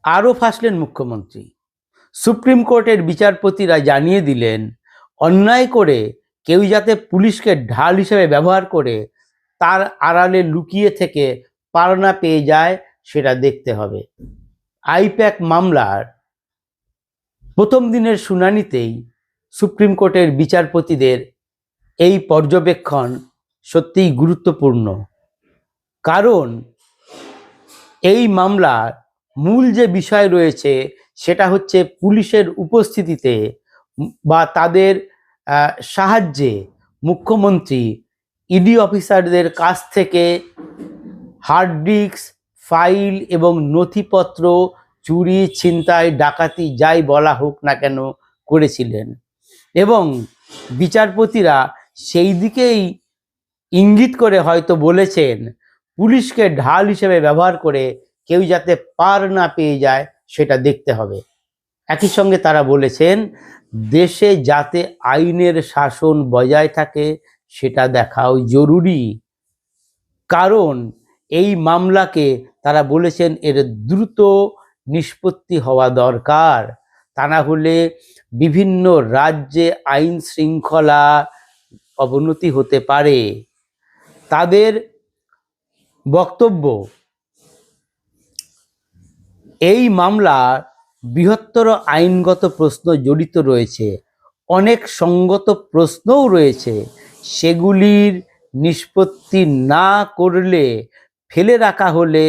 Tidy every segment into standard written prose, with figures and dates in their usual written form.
আরও ফাঁসলেন মুখ্যমন্ত্রী। সুপ্রিম কোর্টের বিচারপতিরা জানিয়ে দিলেন, অন্যায় করে কেউ যাতে পুলিশকে ঢাল হিসেবে ব্যবহার করে তার আড়ালে লুকিয়ে থেকে পাওনা পেয়ে যায় সেটা দেখতে হবে। আইপ্যাক মামলার প্রথম দিনের শুনানিতেই সুপ্রিম কোর্টের বিচারপতিদের এই পর্যবেক্ষণ সত্যিই গুরুত্বপূর্ণ। কারণ এই মামলার মূল যে বিষয় রয়েছে সেটা হচ্ছে পুলিশের উপস্থিতিতে বা তাদের সাহায্যে মুখ্যমন্ত্রী ইডি অফিসারদের কাছ থেকে হার্ড ডিস্ক, ফাইল এবং নথিপত্র চুরি, ছিনতাই, ডাকাতি যাই বলা হোক না কেন করেছিলেন, এবং বিচারপতিরা সেই দিকেই ইঙ্গিত করে হয়তো বলেছেন পুলিশকে ঢাল হিসেবে ব্যবহার করে কেউ যাতে পার না পেয়ে যায় সেটা দেখতে হবে। একই সঙ্গে তারা বলেছেন দেশে যাতে আইনের শাসন বজায় থাকে সেটা দেখাও জরুরি। কারণ এই মামলাকে তারা বলেছেন এর দ্রুত নিষ্পত্তি হওয়া দরকার, তা না হলে বিভিন্ন রাজ্যে আইন শৃঙ্খলা অবনতি হতে পারে। তাদের বক্তব্য, এই মামলার বৃহত্তর আইনগত প্রশ্ন জড়িত রয়েছে, অনেক সঙ্গত প্রশ্নও রয়েছে, সেগুলির নিষ্পত্তি না করলে, ফেলে রাখা হলে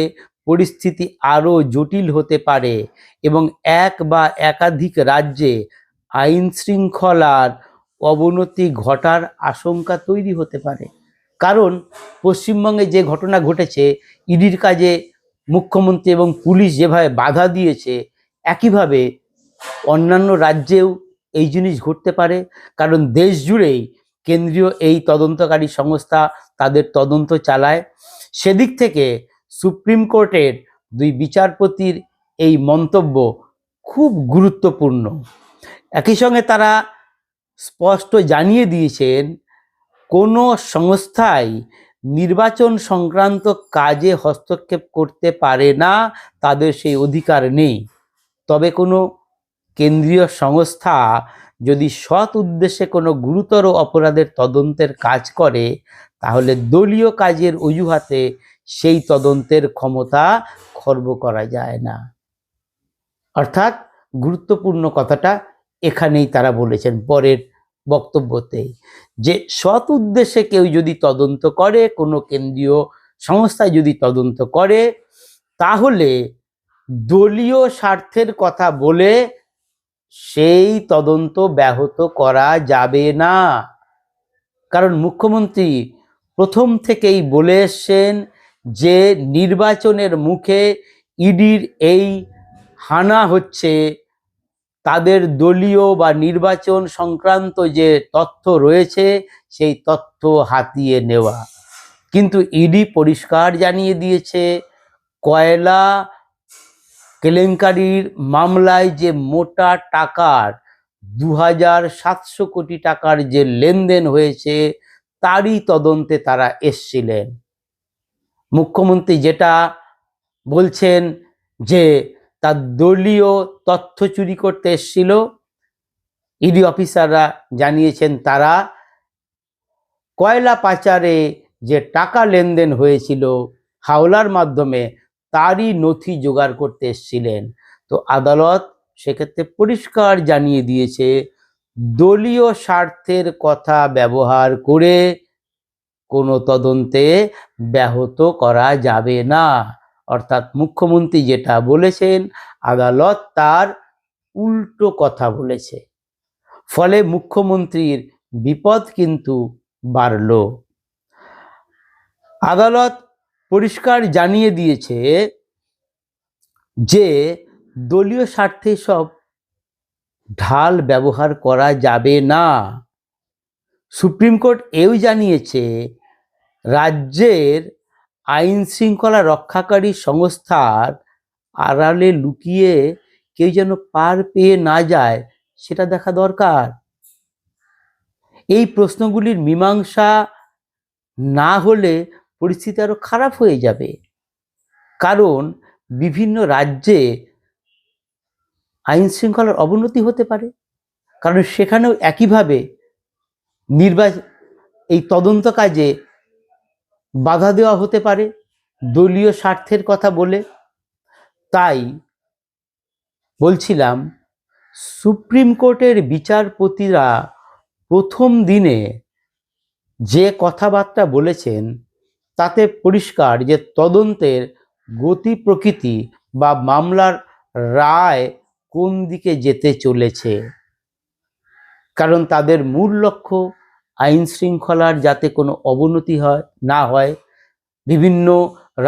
পরিস্থিতি আরও জটিল হতে পারে এবং এক বা একাধিক রাজ্যে আইন শৃঙ্খলার অবনতি ঘটার আশঙ্কা তৈরি হতে পারে। কারণ পশ্চিমবঙ্গে যে ঘটনা ঘটেছে, ইডির কাজে মুখ্যমন্ত্রী এবং পুলিশ যেভাবে বাধা দিয়েছে, একইভাবে অন্যান্য রাজ্যেও এই জিনিস ঘটতে পারে। কারণ দেশ জুড়েই কেন্দ্রীয় এই তদন্তকারী সংস্থা তাদের তদন্ত চালায়। সেদিক থেকে সুপ্রিম কোর্টের দুই বিচারপতির এই মন্তব্য খুব গুরুত্বপূর্ণ। একই সঙ্গে তারা স্পষ্ট জানিয়ে দিয়েছেন কোনো সংস্থাই নির্বাচন সংক্রান্ত কাজে হস্তক্ষেপ করতে পারে না, তাদের সেই অধিকার নেই। তবে কোনো কেন্দ্রীয় সংস্থা যদি সৎ উদ্দেশ্যে কোনো গুরুতর অপরাধের তদন্তের কাজ করে, তাহলে দলীয় কাজের অজুহাতে সেই তদন্তের ক্ষমতা খর্ব করা যায় না। অর্থাৎ গুরুত্বপূর্ণ কথাটা এখানেই তারা বলেছেন পরের বক্তব্যতে, যে সৎ উদ্দেশ্যে কেউ যদি তদন্ত করে, কোনো কেন্দ্রীয় সংস্থা যদি তদন্ত করে, তাহলে দলীয় স্বার্থের কথা বলে সেই তদন্ত ব্যাহত করা যাবে না। কারণ মুখ্যমন্ত্রী প্রথম থেকেই বলে এসছেন যে নির্বাচনের মুখে ইডির এই হানা হচ্ছে তাদের দলীয় বা নির্বাচন সংক্রান্ত যে তথ্য রয়েছে সেই তথ্য হাতিয়ে নেওয়া। কিন্তু ইডি পরিষ্কার জানিয়ে দিয়েছে, কয়লা কেলেঙ্কারির মামলায় যে মোটা টাকার ২,৭০০ কোটি টাকার যে লেনদেন হয়েছে তারই তদন্তে তারা এসছিলেন। মুখ্যমন্ত্রী যেটা বলছেন যে তার দলীয় তথ্য চুরি করতে এসছিল, ইডি অফিসাররা জানিয়েছেন তারা কয়লা পাচারে যে টাকা লেনদেন হয়েছিল হাওলার মাধ্যমে তারই নথি জোগাড় করতে এসছিলেন। তো আদালত সেক্ষেত্রে পরিষ্কার জানিয়ে দিয়েছে দলীয় স্বার্থের কথা ব্যবহার করে কোনো তদন্তে ব্যাহত করা যাবে না। অর্থাৎ মুখ্যমন্ত্রী যেটা বলেছেন আদালত তার উল্টো কথা বলেছে, ফলে মুখ্যমন্ত্রীর বিপদ কিন্তু বাড়ল। আদালত পরিষ্কার জানিয়ে দিয়েছে যে দলীয় স্বার্থে সব ঢাল ব্যবহার করা যাবে না। সুপ্রিম কোর্ট এও জানিয়েছে রাজ্যের আইন শৃঙ্খলা রক্ষাকারী সংস্থার আড়ালে লুকিয়ে কেউ যেন পার পেয়ে না যায় সেটা দেখা দরকার। এই প্রশ্নগুলির মীমাংসা না হলে পরিস্থিতি আরো খারাপ হয়ে যাবে। কারণ বিভিন্ন রাজ্যে আইন শৃঙ্খলার অবনতি হতে পারে, কারণ সেখানেও একইভাবে এই তদন্ত কাজে বাধা দেওয়া হতে পারে দলীয় স্বার্থের কথা বলে। তাই বলছিলাম, সুপ্রিম কোর্টের বিচারপতিরা প্রথম দিনে যে কথাবার্তা বলেছেন তাতে পরিষ্কার যে তদন্তের গতি প্রকৃতি বা মামলার রায় কোন দিকে যেতে চলেছে। কারণ তাদের মূল লক্ষ্য আইন শৃঙ্খলার যাতে কোনো অবনতি না হয়, বিভিন্ন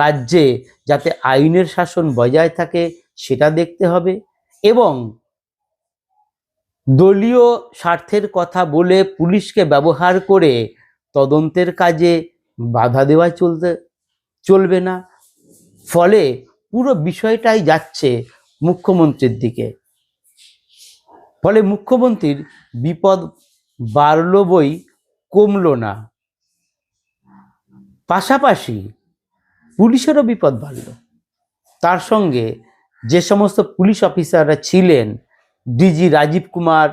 রাজ্যে যাতে আইনের শাসন বজায় থাকে সেটা দেখতে হবে, এবং দলীয় স্বার্থের কথা বলে পুলিশকে ব্যবহার করে তদন্তের কাজে বাধা দেওয়া চলবে না। ফলে পুরো বিষয়টাই যাচ্ছে মুখ্যমন্ত্রীর দিকে। ফলে মুখ্যমন্ত্রীর বিপদ বাড়ল বই কমলো না, পাশাপাশি পুলিশেরও বিপদ বাড়ল। তার সঙ্গে যে সমস্ত পুলিশ অফিসাররা ছিলেন, DG Rajeev Kumar,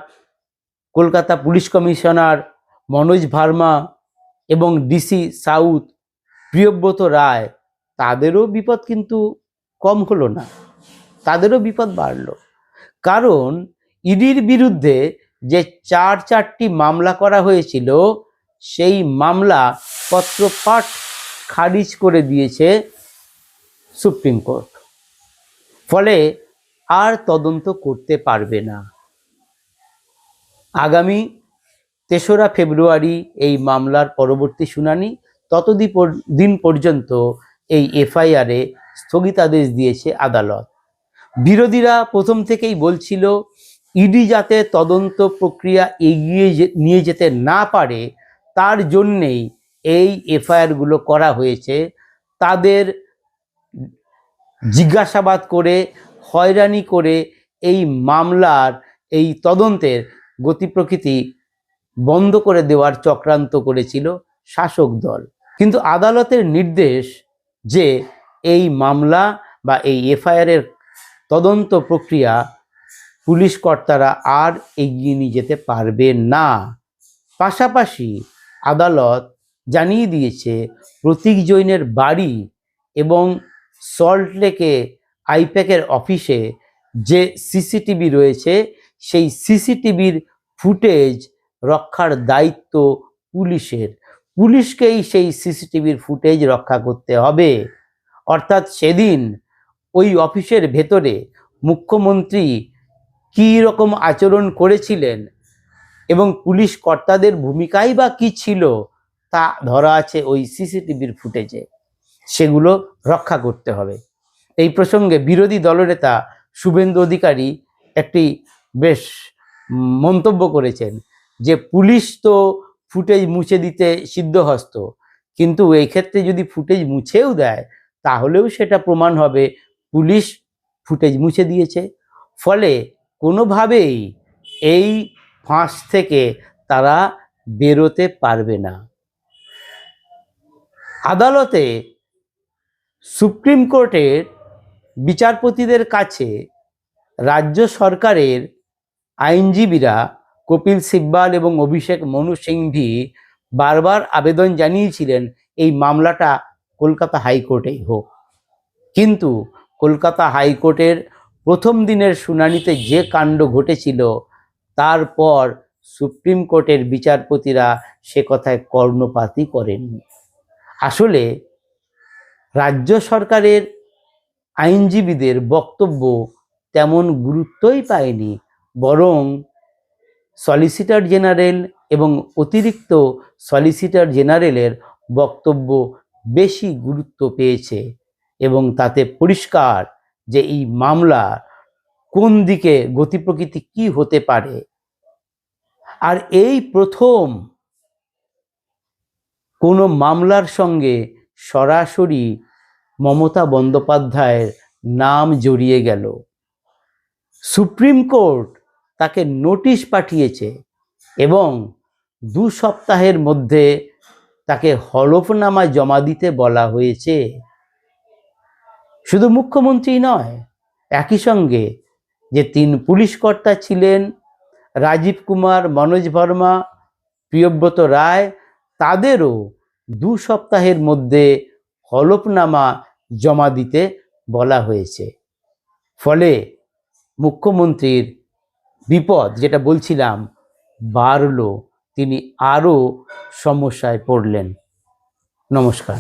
Kolkata police commissioner Manoj Verma এবং ডিসি সাউথ প্রিয়ব্রত রায়, তাদেরও বিপদ কিন্তু কম হলো না, তাদেরও বিপদ বাড়ল। কারণ ইডির বিরুদ্ধে যে চারটি মামলা করা হয়েছিল, সেই মামলা পত্রপাঠ খারিজ করে দিয়েছে সুপ্রিম কোর্ট। ফলে আর তদন্ত করতে পারবে না। আগামী ৩রা ফেব্রুয়ারি এই মামলার পরবর্তী শুনানি। ততদিন পর্যন্ত এই এফআইআরে স্থগিতাদেশ দিয়েছে আদালত। বিরোধীরা প্রথম থেকেই বলছিল ইডি যাতে তদন্ত প্রক্রিয়া এগিয়ে নিয়ে যেতে না পারে, তার জন্যেই এই এফআইআরগুলো করা হয়েছে। তাদের জিজ্ঞাসাবাদ করে, হয়রানি করে এই মামলার এই তদন্তের গতি প্রকৃতি বন্ধ করে দেওয়ার চক্রান্ত করেছিল শাসক দল। কিন্তু আদালতের নির্দেশ যে এই মামলা বা এই এফআইআরের তদন্ত প্রক্রিয়া পুলিশ কর্তারা আর এগিয়ে নিয়ে যেতে পারবে না। পাশাপাশি আদালত জানিয়ে দিয়েছে প্রতীক জৈনের বাড়ি এবং সল্টলেকে আইপ্যাকের অফিসে যে সিসিটিভি রয়েছে, সেই সিসিটিভির ফুটেজ রক্ষার দায়িত্ব পুলিশের। পুলিশকেই সেই সিসিটিভির ফুটেজ রক্ষা করতে হবে। অর্থাৎ সেদিন ওই অফিসের ভেতরে মুখ্যমন্ত্রী কী রকম আচরণ করেছিলেন এবং পুলিশ কর্তাদের ভূমিকাই বা কী ছিল, তা ধরা আছে ওই সিসিটিভির ফুটেজে। সেগুলো রক্ষা করতে হবে। এই প্রসঙ্গে বিরোধী দলনেতা শুভেন্দু অধিকারী একটি বেশ মন্তব্য করেছেন যে পুলিশ তো ফুটেজ মুছে দিতে সিদ্ধহস্ত, কিন্তু এই ক্ষেত্রে যদি ফুটেজ মুছেও দেয় তাহলেও সেটা প্রমাণ হবে পুলিশ ফুটেজ মুছে দিয়েছে। ফলে কোনোভাবেই এই ফাঁস থেকে তারা বেরোতে পারবে না। আদালতে সুপ্রিম কোর্টের বিচারপতিদের কাছে রাজ্য সরকারের আইনজীবীরা কপিল সিব্বাল এবং অভিষেক মনু সিংভি বারবার আবেদন জানিয়েছিলেন এই মামলাটা কলকাতা হাইকোর্টেই হোক। কিন্তু কলকাতা হাইকোর্টের প্রথম দিনের শুনানিতে যে কাণ্ড ঘটেছিল, তারপর সুপ্রিম কোর্টের বিচারপতিরা সে কথায় কর্ণপাতই করেননি। আসলে রাজ্য সরকারের আইনজীবীদের বক্তব্য তেমন গুরুত্বই পায়নি, বরং সলিসিটর জেনারেল এবং অতিরিক্ত সলিসিটর জেনারেলের বক্তব্য বেশি গুরুত্ব পেয়েছে, এবং তাতে পরিষ্কার যে এই মামলা কোন দিকে গতি প্রকৃতি কী হতে পারে। আর এই প্রথম কোনো মামলার সঙ্গে সরাসরি মমতা বন্দ্যোপাধ্যায়ের নাম জড়িয়ে গেল। সুপ্রিম কোর্ট তাকে নোটিশ পাঠিয়েছে এবং 2 সপ্তাহের মধ্যে তাকে হলফনামা জমা দিতে বলা হয়েছে। শুধু মুখ্যমন্ত্রী নয়, একই সঙ্গে যে 3 পুলিশ কর্তা ছিলেন, রাজীব কুমার, মনোজ ভার্মা, প্রিয়ব্রত রায়, তাদেরও 2 সপ্তাহের মধ্যে হলফনামা জমা দিতে বলা হয়েছে। ফলে মুখ্যমন্ত্রীর বিপদ, যেটা বলছিলাম, বাড়ল, তিনি আরও সমস্যায় পড়লেন। নমস্কার।